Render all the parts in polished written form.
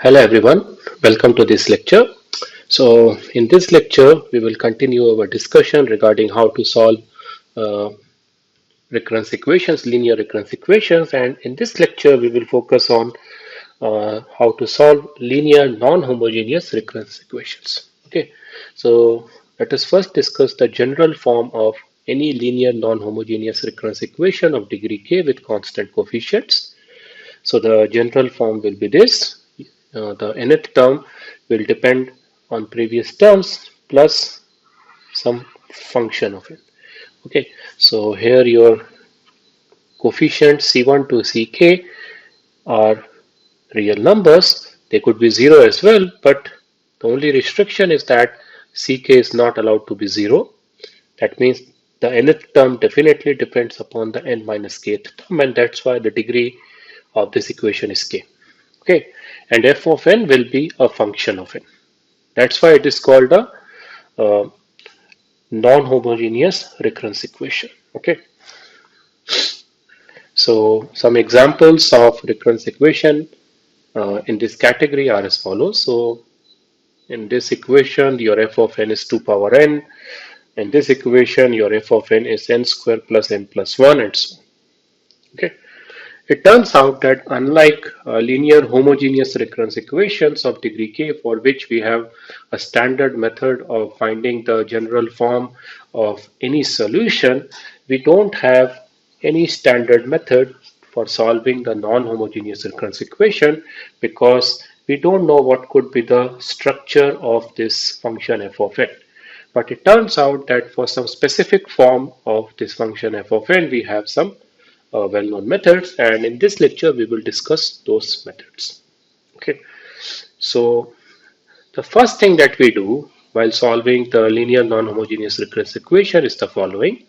Hello everyone, welcome to this lecture. So in this lecture we will continue our discussion regarding how to solve uh, recurrence equations, linear recurrence equations, and in this lecture we will focus on how to solve linear non-homogeneous recurrence equations. Okay, so let us first discuss the general form of any linear non-homogeneous recurrence equation of degree k with constant coefficients. So the general form will be this. The nth term will depend on previous terms plus some function of it. Okay, so here your coefficients C1 to Ck are real numbers. They could be 0 as well, but the only restriction is that Ck is not allowed to be 0. That means the nth term definitely depends upon the n minus kth term, and that's why the degree of this equation is k. Okay, and f of n will be a function of n. That's why it is called a non-homogeneous recurrence equation. Okay, so some examples of recurrence equation in this category are as follows. So in this equation, your f of n is 2 power n. In this equation, your f of n is n square plus n plus 1 and so on. Okay. It turns out that unlike linear homogeneous recurrence equations of degree k, for which we have a standard method of finding the general form of any solution, we don't have any standard method for solving the non-homogeneous recurrence equation because we don't know what could be the structure of this function f of n. But it turns out that for some specific form of this function f of n, we have some well-known methods, and in this lecture we will discuss those methods. Okay, so the first thing that we do while solving the linear non-homogeneous recurrence equation is the following.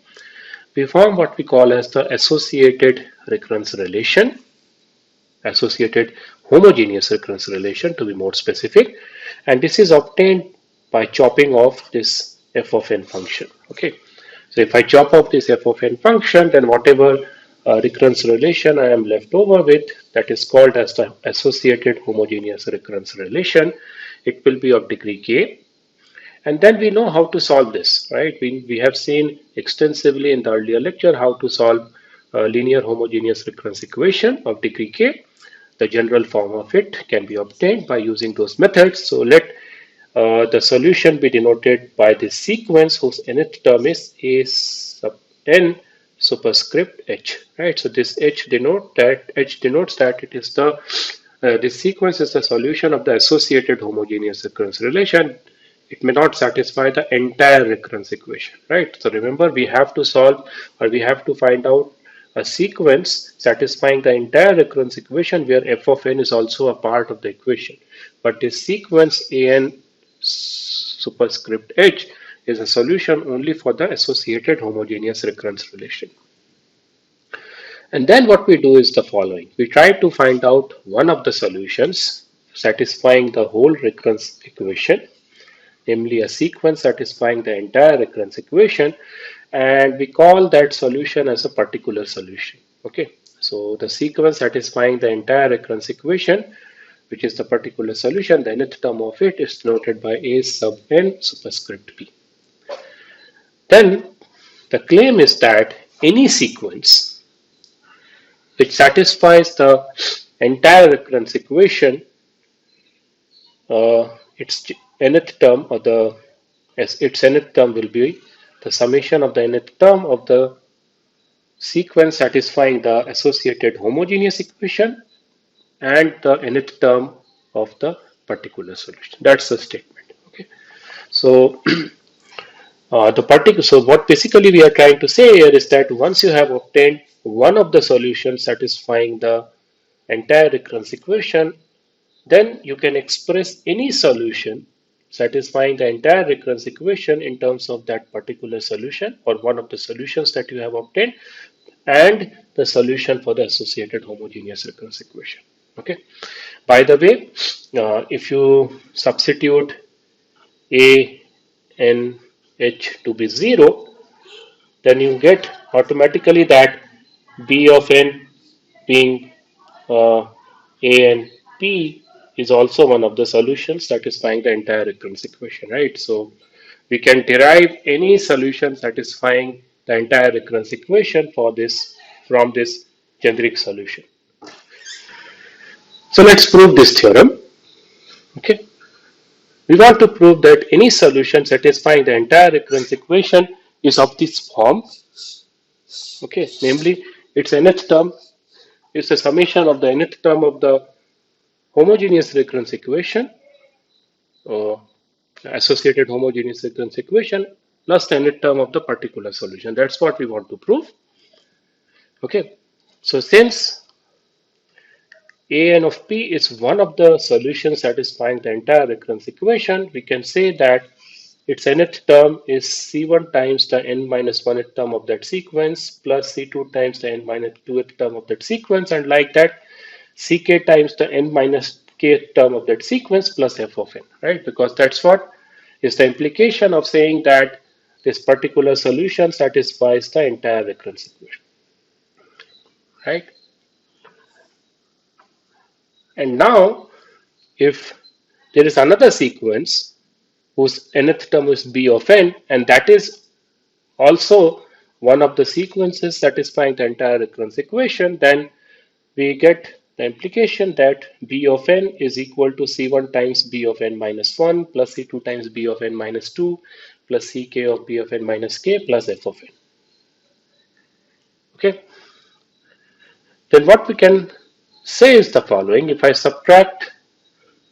We form what we call as the associated recurrence relation, associated homogeneous recurrence relation to be more specific, and this is obtained by chopping off this f of n function. Okay, so if I chop off this f of n function, then whatever recurrence relation I am left over with, that is called as the associated homogeneous recurrence relation. It will be of degree k, and then we know how to solve this, right? We have seen extensively in the earlier lecture how to solve a linear homogeneous recurrence equation of degree k. The general form of it can be obtained by using those methods. So let the solution be denoted by this sequence whose nth term is a sub n superscript h, right? So this h denotes that it is the this sequence is the solution of the associated homogeneous recurrence relation. It may not satisfy the entire recurrence equation, right? So remember, we have to solve, or we have to find out a sequence satisfying the entire recurrence equation where f of n is also a part of the equation. But this sequence an superscript h is a solution only for the associated homogeneous recurrence relation. And then what we do is the following. We try to find out one of the solutions satisfying the whole recurrence equation, namely a sequence satisfying the entire recurrence equation, and we call that solution as a particular solution. Okay, so the sequence satisfying the entire recurrence equation, which is the particular solution, the nth term of it is denoted by a sub n superscript p. Then the claim is that any sequence which satisfies the entire recurrence equation, its nth term or the its nth term will be the summation of the nth term of the sequence satisfying the associated homogeneous equation and the nth term of the particular solution. That's the statement. Okay, so so what basically we are trying to say here is that once you have obtained one of the solutions satisfying the entire recurrence equation, then you can express any solution satisfying the entire recurrence equation in terms of that particular solution or one of the solutions that you have obtained and the solution for the associated homogeneous recurrence equation. Okay. By the way, if you substitute a n h to be 0, then you get automatically that b of n being a and p is also one of the solutions satisfying the entire recurrence equation, right? So we can derive any solution satisfying the entire recurrence equation for this from this generic solution. So let's prove this theorem. Okay, we want to prove that any solution satisfying the entire recurrence equation is of this form. Okay, namely its nth term is a summation of the nth term of the homogeneous recurrence equation or associated homogeneous recurrence equation plus the nth term of the particular solution. That's what we want to prove. Okay, so since an of p is one of the solutions satisfying the entire recurrence equation, we can say that its nth term is c1 times the n minus 1th term of that sequence plus c2 times the n minus 2th term of that sequence, and like that ck times the n minus kth term of that sequence plus f of n, right? Because that's what is the implication of saying that this particular solution satisfies the entire recurrence equation, right? And now, if there is another sequence whose nth term is b of n, and that is also one of the sequences satisfying the entire recurrence equation, then we get the implication that b of n is equal to c1 times b of n minus 1 plus c2 times b of n minus 2 plus ck of b of n minus k plus f of n. Okay, then what we can say is the following: if I subtract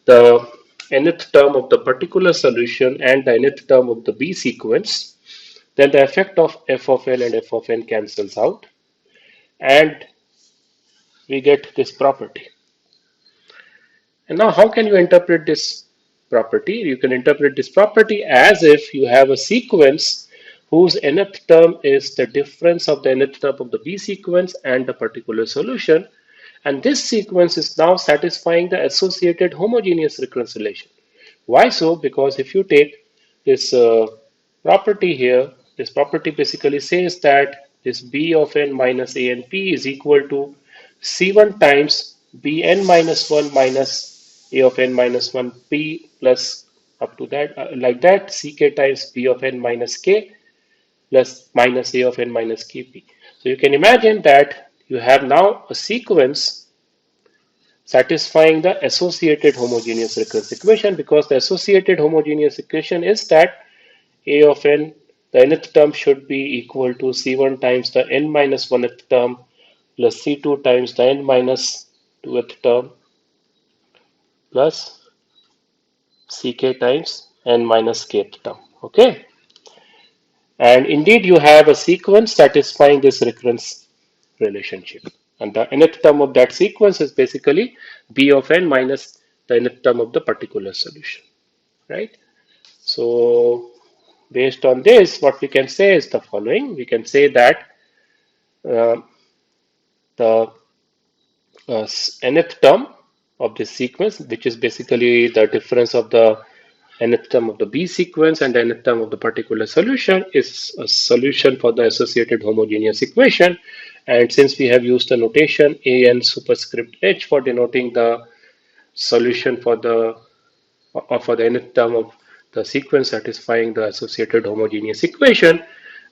the nth term of the particular solution and the nth term of the B sequence, then the effect of f of n and f of n cancels out, and we get this property. And now, how can you interpret this property? You can interpret this property as if you have a sequence whose nth term is the difference of the nth term of the B sequence and the particular solution. And this sequence is now satisfying the associated homogeneous recurrence relation. Why so? Because if you take this property here, this property basically says that this b of n minus a n p is equal to c1 times bn minus 1 minus a of n minus 1 p plus up to that, like that, ck times b of n minus k plus minus a of n minus kp. So you can imagine that you have now a sequence satisfying the associated homogeneous recurrence equation, because the associated homogeneous equation is that a of n, the nth term should be equal to c1 times the n minus 1th term plus c2 times the n minus 2th term plus ck times n minus kth term. Okay, and indeed you have a sequence satisfying this recurrence relationship, and the nth term of that sequence is basically b of n minus the nth term of the particular solution, right? So based on this, what we can say is the following: we can say that uh, the nth term of this sequence, which is basically the difference of the nth term of the B sequence and the nth term of the particular solution, is a solution for the associated homogeneous equation. And since we have used the notation an superscript h for denoting the solution for the nth term of the sequence satisfying the associated homogeneous equation,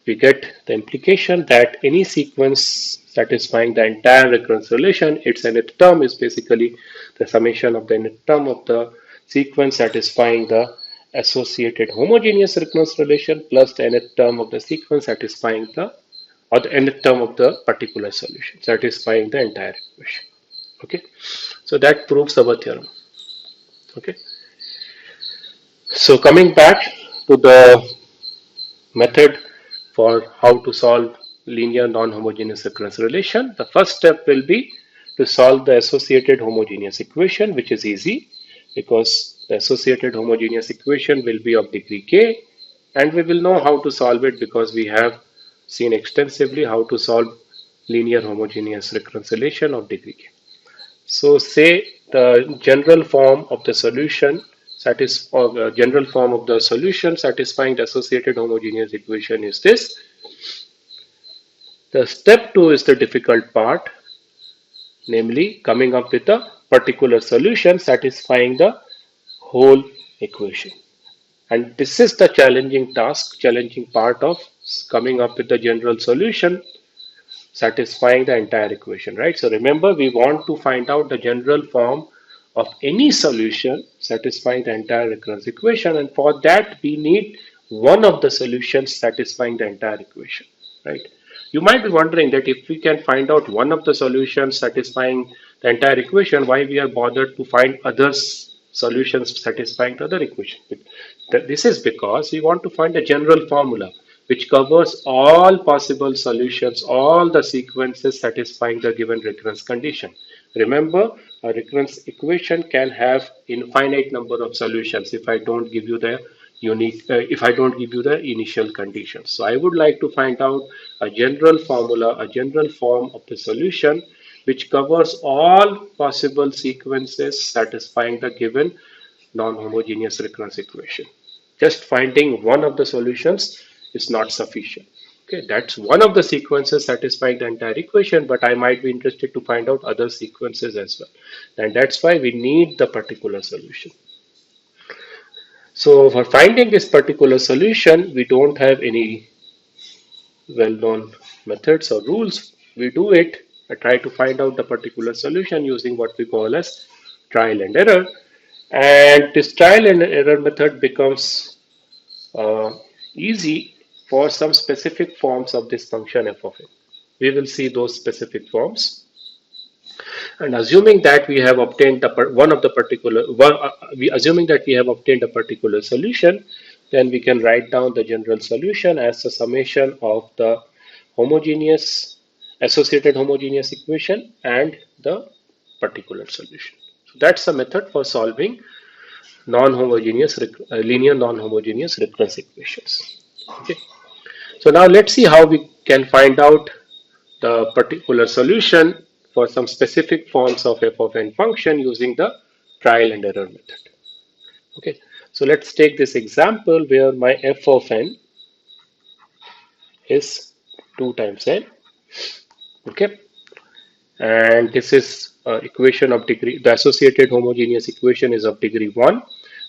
we get the implication that any sequence satisfying the entire recurrence relation, its nth term is basically the summation of the nth term of the sequence satisfying the associated homogeneous recurrence relation plus the nth term of the sequence satisfying the, or the nth term of the particular solution satisfying the entire equation. Okay, so that proves our theorem. Okay, so coming back to the method for how to solve linear non-homogeneous recurrence relation, the first step will be to solve the associated homogeneous equation, which is easy because the associated homogeneous equation will be of degree k, and we will know how to solve it because we have seen extensively how to solve linear homogeneous recurrence relation of degree k. So say the general form of the solution or the general form of the solution satisfying the associated homogeneous equation is this. The step 2 is the difficult part, namely coming up with a particular solution satisfying the whole equation. And this is the challenging task, challenging part of coming up with the general solution satisfying the entire equation, right? So remember, we want to find out the general form of any solution satisfying the entire recurrence equation, and for that we need one of the solutions satisfying the entire equation, right? You might be wondering that if we can find out one of the solutions satisfying the entire equation, why we are bothered to find others solutions satisfying the other equation. This is because we want to find a general formula which covers all possible solutions, all the sequences satisfying the given recurrence condition. Remember, a recurrence equation can have infinite number of solutions if I don't give you the if I don't give you the initial conditions. So I would like to find out a general formula, a general form of the solution which covers all possible sequences satisfying the given non-homogeneous recurrence equation. Just finding one of the solutions is not sufficient. Okay, that's one of the sequences satisfying the entire equation, but I might be interested to find out other sequences as well. And that's why we need the particular solution. So for finding this particular solution, we don't have any well-known methods or rules. We do it, I try to find out the particular solution using what we call as trial and error. And this trial and error method becomes uh, easy for some specific forms of this function f of n. We will see those specific forms. And assuming that we have obtained one of the particular assuming that we have obtained a particular solution, then we can write down the general solution as the summation of the homogeneous associated homogeneous equation and the particular solution. So that's the method for solving non-homogeneous linear non-homogeneous recurrence equations. Okay. So now let's see how we can find out the particular solution for some specific forms of f of n function using the trial and error method. Okay. So let's take this example where my f of n is 2 times n. Okay. And this is equation of degree, the associated homogeneous equation is of degree 1.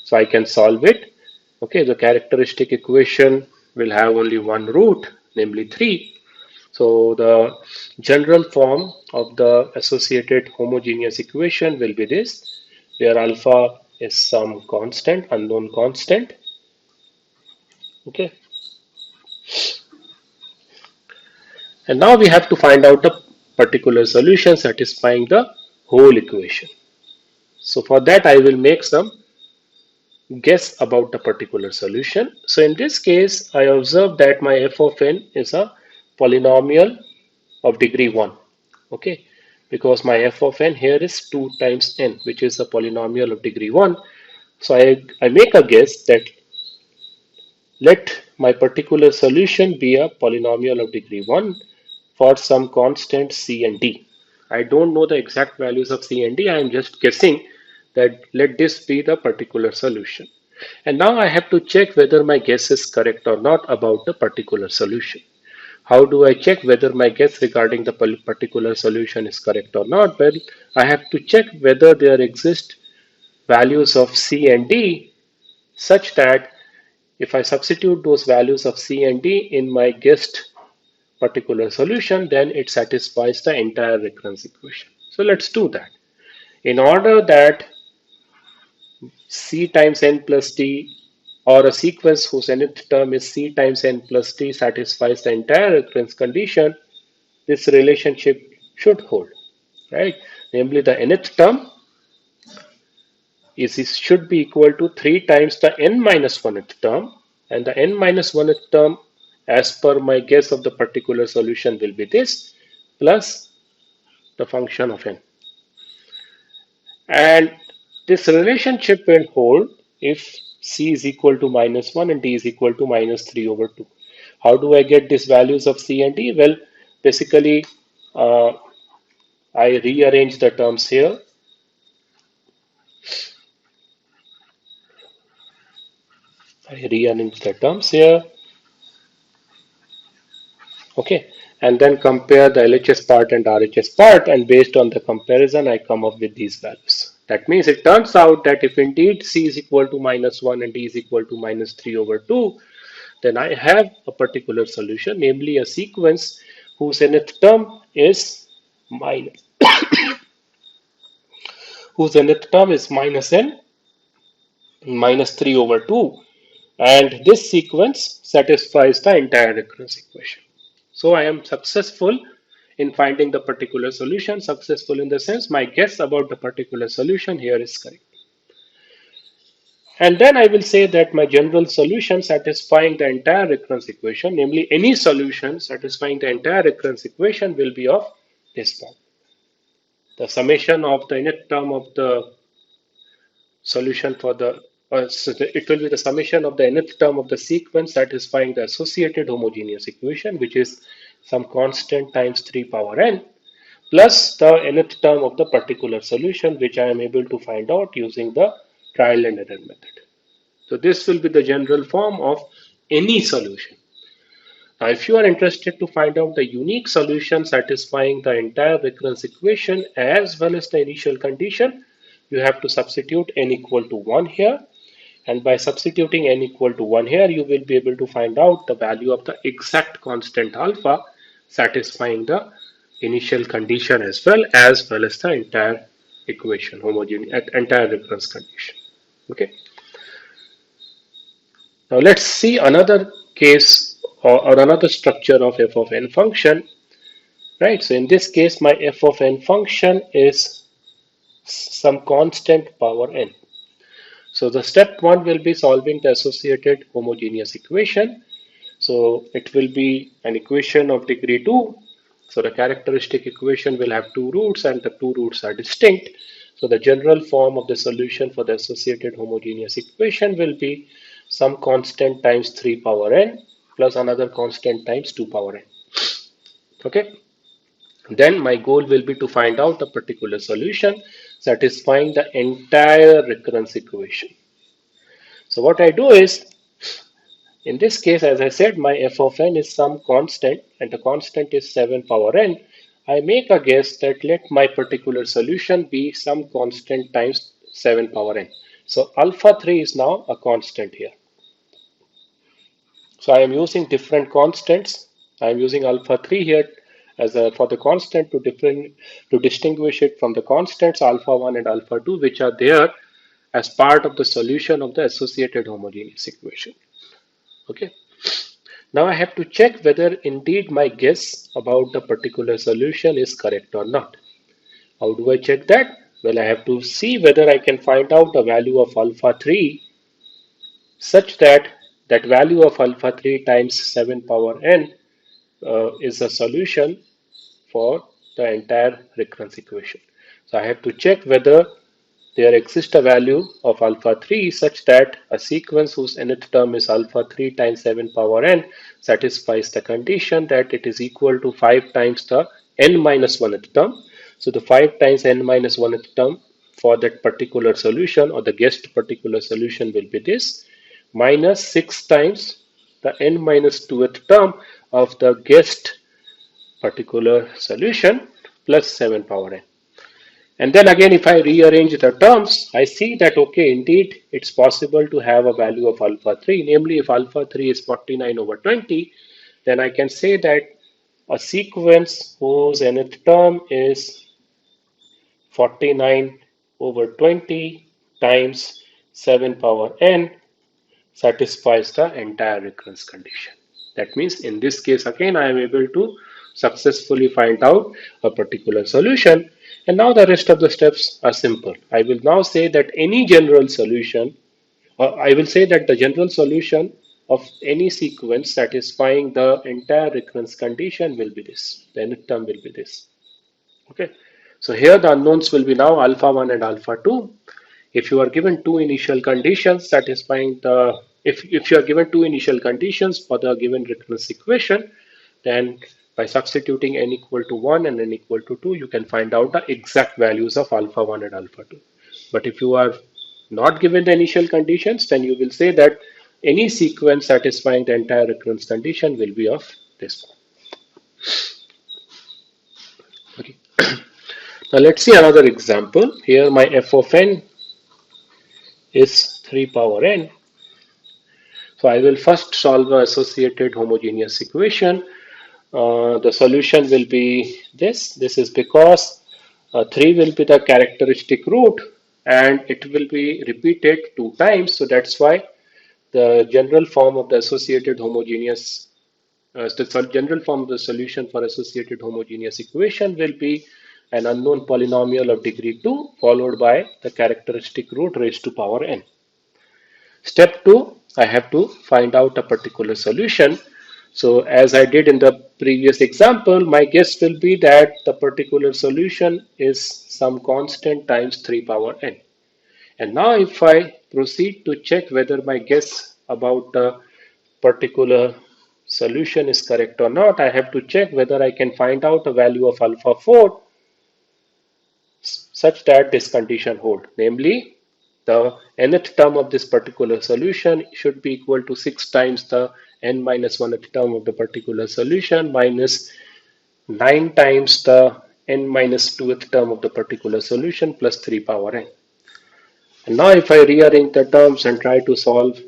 So I can solve it. Okay, the characteristic equation will have only one root, namely 3. So the general form of the associated homogeneous equation will be this, where alpha is some constant, unknown constant. Okay, and now we have to find out a particular solution satisfying the whole equation. So for that I will make some guess about the particular solution. So in this case, I observe that my f of n is a polynomial of degree 1. Okay, because my f of n here is 2 times n, which is a polynomial of degree 1. So I make a guess that let my particular solution be a polynomial of degree 1 for some constant c and d. I don't know the exact values of c and d. I am just guessing that let this be the particular solution. And now I have to check whether my guess is correct or not about the particular solution. How do I check whether my guess regarding the particular solution is correct or not? Well, I have to check whether there exist values of c and d such that if I substitute those values of c and d in my guessed particular solution, then it satisfies the entire recurrence equation. So let's do that. In order that c times n plus d or a sequence whose nth term is c times n plus d satisfies the entire recurrence condition, this relationship should hold, right? Namely, the nth term should be equal to 3 times the n minus 1th term, and the n minus 1th term, as per my guess of the particular solution, will be this plus the function of n. And this relationship will hold if c is equal to minus 1 and d is equal to minus 3 over 2. How do I get these values of c and d? Well, basically, uh, I rearrange the terms here. I rearrange the terms here. Okay. and then compare the LHS part and RHS part, and based on the comparison I come up with these values. That means it turns out that if indeed C is equal to -1 and D is equal to -3/2, then I have a particular solution, namely a sequence whose nth term is minus minus n -3/2, and this sequence satisfies the entire recurrence equation. So I am successful in finding the particular solution. Successful in the sense my guess about the particular solution here is correct. And then I will say that my general solution satisfying the entire recurrence equation, namely any solution satisfying the entire recurrence equation, will be of this form. The summation of the nth term of the solution for the it will be the summation of the nth term of the sequence satisfying the associated homogeneous equation, which is some constant times 3 power n, plus the nth term of the particular solution, which I am able to find out using the trial and error method. So this will be the general form of any solution. Now, if you are interested to find out the unique solution satisfying the entire recurrence equation as well as the initial condition, you have to substitute n equal to 1 here. And by substituting n equal to 1 here, you will be able to find out the value of the exact constant alpha satisfying the initial condition as well as the entire equation, homogeneous, entire recurrence condition. Okay. Now let's see another case or another structure of f of n function. Right. So in this case, my f of n function is some constant power n. So the step one will be solving the associated homogeneous equation. So it will be an equation of degree 2. So the characteristic equation will have two roots and the two roots are distinct. So the general form of the solution for the associated homogeneous equation will be some constant times 3 power n plus another constant times 2 power n. Okay. Then my goal will be to find out a particular solution satisfying the entire recurrence equation. So what I do is, in this case, as I said, my f of n is some constant and the constant is 7 power n. I make a guess that let my particular solution be some constant times 7 power n. So alpha 3 is now a constant here. So I am using different constants. I am using alpha 3 here as for the constant to distinguish it from the constants alpha 1 and alpha 2, which are there as part of the solution of the associated homogeneous equation. Okay. Now I have to check whether indeed my guess about the particular solution is correct or not. How do I check that? Well, I have to see whether I can find out the value of alpha 3 such that that value of alpha 3 times 7 power n is a solution for the entire recurrence equation. So I have to check whether there exists a value of alpha 3 such that a sequence whose nth term is alpha 3 times 7 power n satisfies the condition that it is equal to 5 times the n minus 1th term. So the 5 times n minus 1th term for that particular solution or the guessed particular solution will be this minus 6 times the n minus 2th term of the guessed particular solution plus 7 power n. And then again, if I rearrange the terms, I see that, okay, indeed, it's possible to have a value of alpha 3. Namely, if alpha 3 is 49/20, then I can say that a sequence whose nth term is 49/20 times 7 power n satisfies the entire recurrence condition. That means in this case, again, I am able to successfully find out a particular solution. And now the rest of the steps are simple. I will now say that any general solution, or I will say that the general solution of any sequence satisfying the entire recurrence condition will be this. The nth term will be this. Okay. So here the unknowns will be now alpha 1 and alpha 2. If you are given two initial conditions satisfying the, if you are given two initial conditions for the given recurrence equation, then by substituting n equal to 1 and n equal to 2, you can find out the exact values of alpha 1 and alpha 2. But if you are not given the initial conditions, then you will say that any sequence satisfying the entire recurrence condition will be of this form. Okay. Now let's see another example. Here my f of n is 3 power n. So I will first solve the associated homogeneous equation. The solution will be this. This is because 3 will be the characteristic root and it will be repeated 2 times. So that's why the general form of the associated homogeneous the general form of the solution for associated homogeneous equation will be an unknown polynomial of degree 2 followed by the characteristic root raised to power n. Step 2, I have to find out a particular solution. So as I did in the previous example, my guess will be that the particular solution is some constant times 3 power n. And now if I proceed to check whether my guess about the particular solution is correct or not, I have to check whether I can find out a value of alpha 4 such that this condition hold. Namely, the nth term of this particular solution should be equal to 6 times the n minus 1th term of the particular solution minus 9 times the n minus 2th term of the particular solution plus 3 power n. And now if I rearrange the terms and try to solve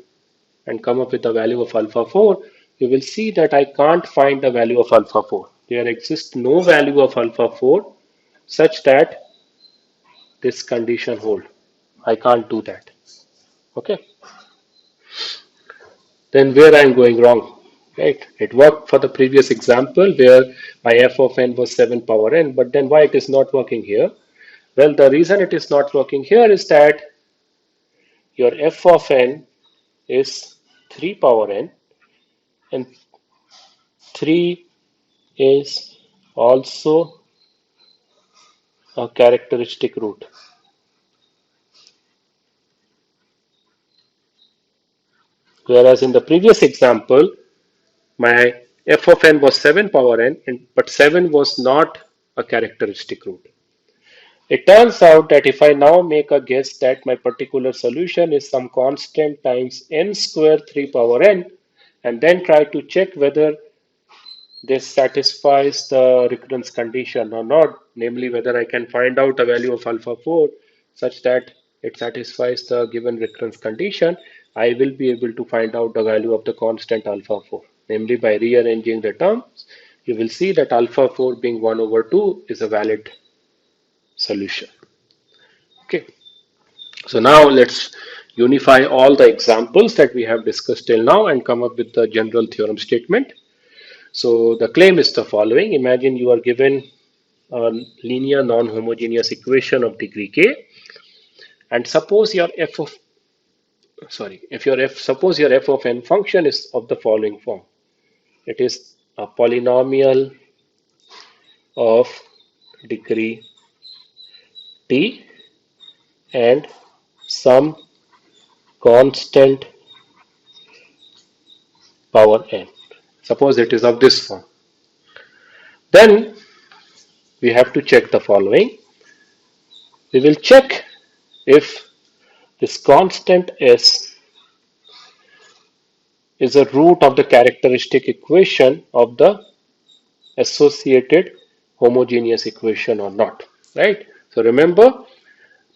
and come up with a value of alpha 4, you will see that I can't find the value of alpha 4. There exists no value of alpha 4 such that this condition hold. I can't do that. Okay. Then where I'm going wrong? Right. It worked for the previous example where my f of n was 7 power n, but then why it is not working here? Well, the reason it is not working here is that your f of n is 3 power n and 3 is also a characteristic root. Whereas in the previous example, my f of n was 7 power n, but 7 was not a characteristic root. It turns out that if I now make a guess that my particular solution is some constant times n square 3 power n, and then try to check whether this satisfies the recurrence condition or not, namely whether I can find out a value of alpha 4 such that it satisfies the given recurrence condition, I will be able to find out the value of the constant alpha 4. Namely, by rearranging the terms, you will see that alpha 4 being 1 over 2 is a valid solution. Okay, so now let's unify all the examples that we have discussed till now and come up with the general theorem statement. So the claim is the following. Imagine you are given a linear non-homogeneous equation of degree k, and suppose your f of if your f suppose your f of n function is of the following form. It is a polynomial of degree t and some constant power n. Suppose it is of this form. Then we have to check the following. We will check if this constant s is a root of the characteristic equation of the associated homogeneous equation or not, right? So remember,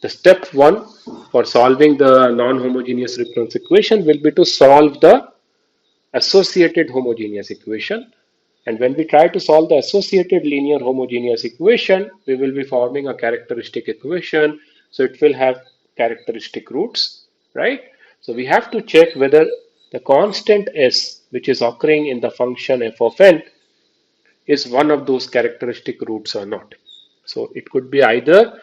the step 1 for solving the non-homogeneous recurrence equation will be to solve the associated homogeneous equation. And when we try to solve the associated linear homogeneous equation, we will be forming a characteristic equation. So it will have characteristic roots, right? So we have to check whether the constant s, which is occurring in the function f of n, is one of those characteristic roots or not. So it could be either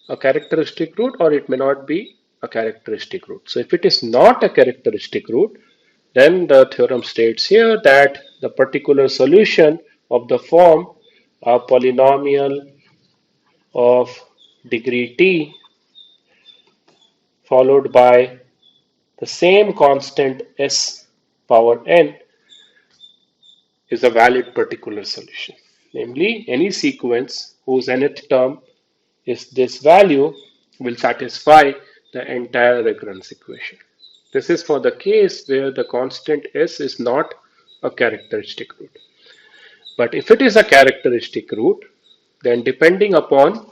a characteristic root or it may not be a characteristic root. So if it is not a characteristic root, then the theorem states here that the particular solution of the form a polynomial of degree t followed by the same constant s power n is a valid particular solution. Namely, any sequence whose nth term is this value will satisfy the entire recurrence equation. This is for the case where the constant s is not a characteristic root. But if it is a characteristic root, then depending upon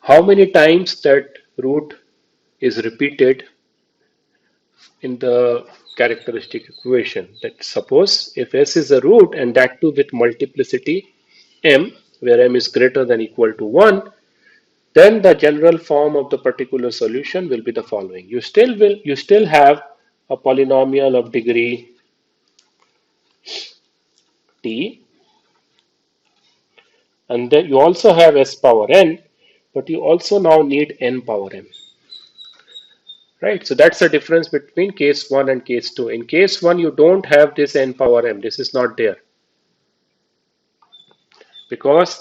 how many times that root is repeated in the characteristic equation, that suppose if S is a root and that too with multiplicity m, where m is greater than equal to 1, then the general form of the particular solution will be the following. You still have a polynomial of degree t, and then you also have s power n, but you also now need n power m. Right, so that's the difference between case 1 and case 2. In case 1, you don't have this n power m. This is not there. Because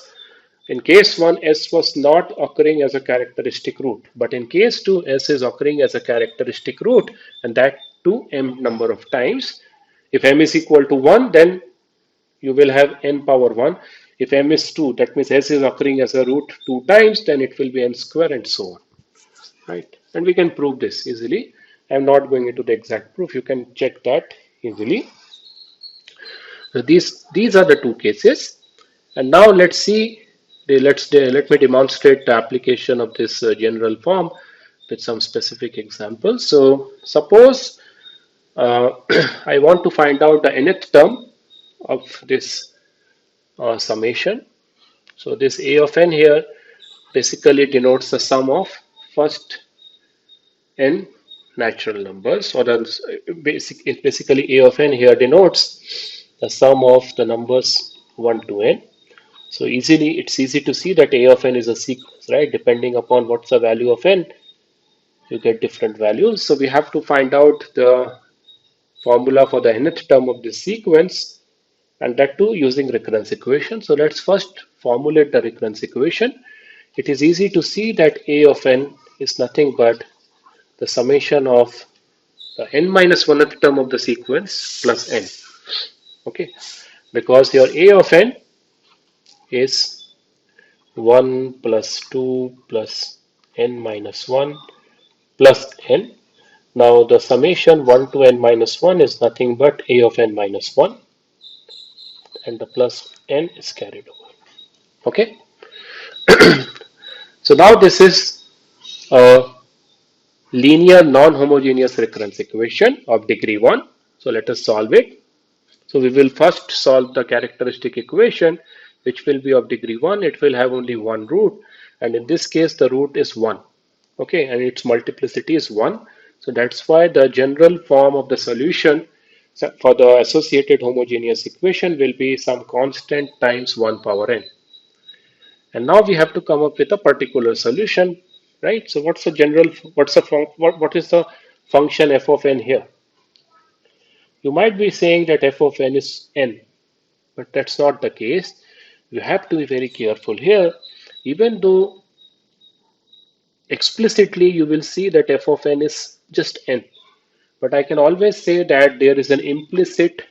in case 1, s was not occurring as a characteristic root. But in case 2, s is occurring as a characteristic root, and that too m number of times. If m is equal to 1, then you will have n power 1. If m is 2, that means s is occurring as a root 2 times, then it will be n square and so on. Right? And we can prove this easily. I'm not going into the exact proof. You can check that easily. So these are the two cases. And now let's see. Let me demonstrate the application of this general form with some specific examples. So suppose I want to find out the nth term of this summation. So this a of n here basically denotes the sum of first n natural numbers, or else basically a of n here denotes the sum of the numbers 1 to n. So it's easy to see that a of n is a sequence, right? Depending upon what's the value of n, you get different values. So we have to find out the formula for the nth term of this sequence, and that too using recurrence equation. So let's first formulate the recurrence equation. It is easy to see that a of n is nothing but the summation of the n minus 1th term of the sequence plus n. Okay, because your a of n is 1 plus 2 plus n minus 1 plus n. Now the summation 1 to n minus 1 is nothing but a of n minus 1, and the plus n is carried over. Okay, so now this is a linear non-homogeneous recurrence equation of degree 1. So let us solve it. So we will first solve the characteristic equation, which will be of degree 1. It will have only one root, and in this case the root is 1. Okay, and its multiplicity is 1. So that's why the general form of the solution for the associated homogeneous equation will be some constant times 1 power n. And now we have to come up with a particular solution, right? So what is the function f of n here? You might be saying that f of n is n, but that's not the case. You have to be very careful here. Even though explicitly you will see that f of n is just n, but I can always say that there is an implicit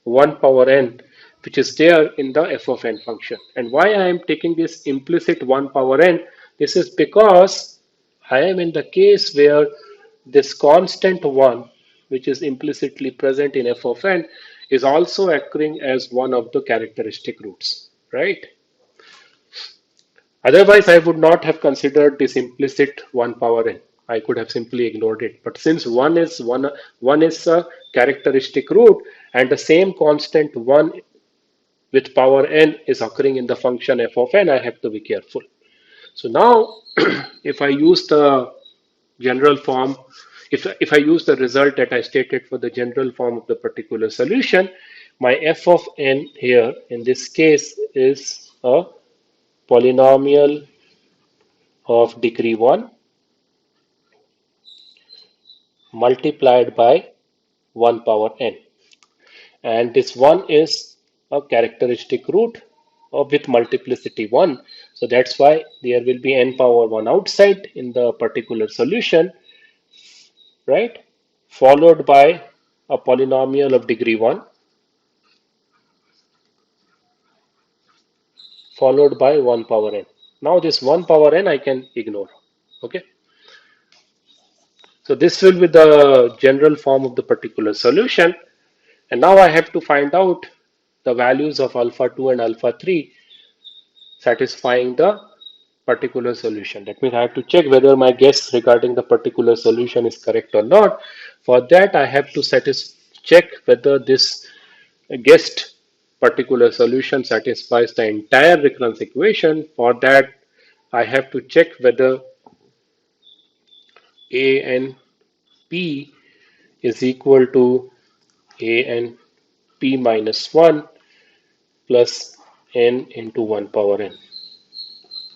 1 power n which is there in the f of n function. And why I am taking this implicit 1 power n? This is because I am in the case where this constant 1, which is implicitly present in f of n, is also occurring as one of the characteristic roots, right? Otherwise, I would not have considered this implicit 1 power n. I could have simply ignored it. But since one is a characteristic root, and the same constant 1 with power n is occurring in the function f of n, I have to be careful. So now, if I use the general form, if I use the result that I stated for the general form of the particular solution, my f of n here in this case is a polynomial of degree 1 multiplied by 1 power n. And this 1 is a characteristic root with multiplicity 1. So that's why there will be n power 1 outside in the particular solution, right? Followed by a polynomial of degree 1 followed by 1 power n. Now this 1 power n I can ignore. Okay. So this will be the general form of the particular solution. And now I have to find out the values of alpha 2 and alpha 3 satisfying the particular solution. That means I have to check whether my guess regarding the particular solution is correct or not. For that, I have to check whether this guessed particular solution satisfies the entire recurrence equation. For that, I have to check whether a and p is equal to a and p minus 1 plus n into 1 power n.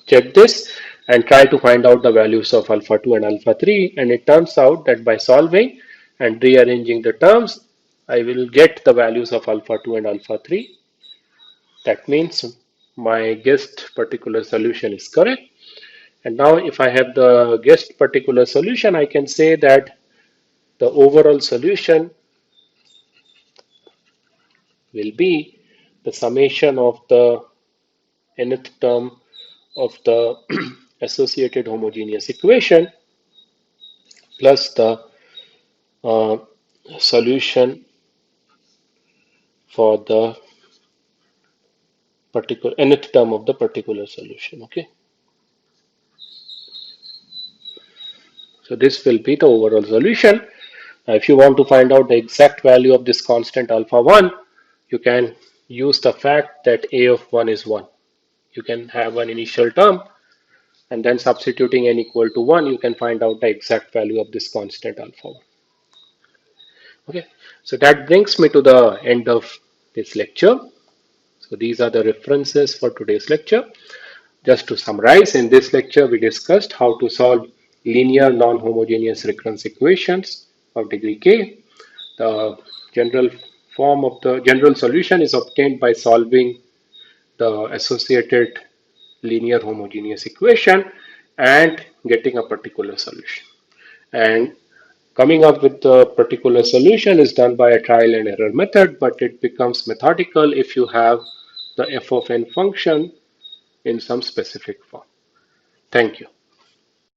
Check this and try to find out the values of alpha 2 and alpha 3, and it turns out that by solving and rearranging the terms I will get the values of alpha 2 and alpha 3. That means my guessed particular solution is correct. And now if I have the guessed particular solution, I can say that the overall solution will be the summation of the nth term of the associated homogeneous equation plus the uh, solution for the particular nth term of the particular solution. Okay, so this will be the overall solution. If you want to find out the exact value of this constant alpha 1, you can use the fact that a of 1 is 1. You can have an initial term and then substituting n equal to 1, you can find out the exact value of this constant alpha 1. Okay, so that brings me to the end of this lecture. So these are the references for today's lecture. Just to summarize, in this lecture we discussed how to solve linear non-homogeneous recurrence equations of degree k. The general form of the general solution is obtained by solving the associated linear homogeneous equation and getting a particular solution. And coming up with the particular solution is done by a trial and error method, but it becomes methodical if you have the f of n function in some specific form. Thank you.